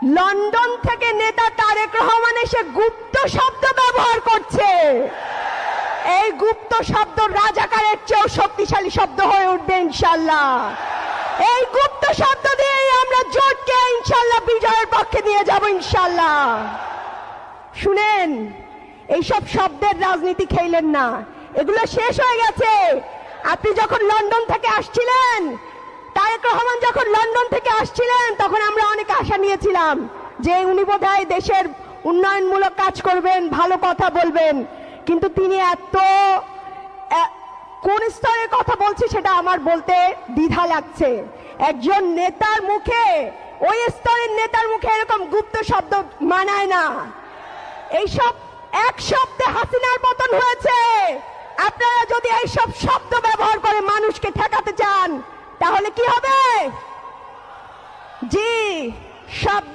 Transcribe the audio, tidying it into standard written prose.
London থেকে নেতা তারেক রহমান এসে গুপ্ত শব্দ ব্যবহার করছে। এই গুপ্ত শব্দ রাজাকারের চেয়েও শক্তিশালী শব্দ হয়ে উঠবে ইনশাল্লাহ। এই গুপ্ত শব্দ দিয়েই আমরা জোটকে ইনশাল্লাহ বিজয়ের পক্ষে নিয়ে যাব ইনশাল্লাহ। শুনেন, এইসব শব্দের রাজনীতি খেলেন না, এগুলো শেষ হয়ে গেছে। আপনি যখন লন্ডন থেকে আসছিলেন, তারেক রহমান যখন লন্ডন থেকে আসছিলেন, তখন আমরা অনেক আশা নিয়েছিলাম যে উনি বোধহয় দেশের উন্নয়নমূলক কাজ করবেন, ভালো কথা বলবেন। কিন্তু তিনি কোন স্তরের কথা বলছি সেটা আমার বলতে দ্বিধা লাগছে। একজন নেতার মুখে, ওই স্তরের নেতার মুখে এরকম গুপ্ত শব্দ মানায় না। এইসব এক শব্দে হাসিনার পতন হয়েছে। আপনারা যদি এইসব শব্দ ব্যবহার করে মানুষকে ঠেকাতে চান তাহলে কি হবে? জি, শব্দ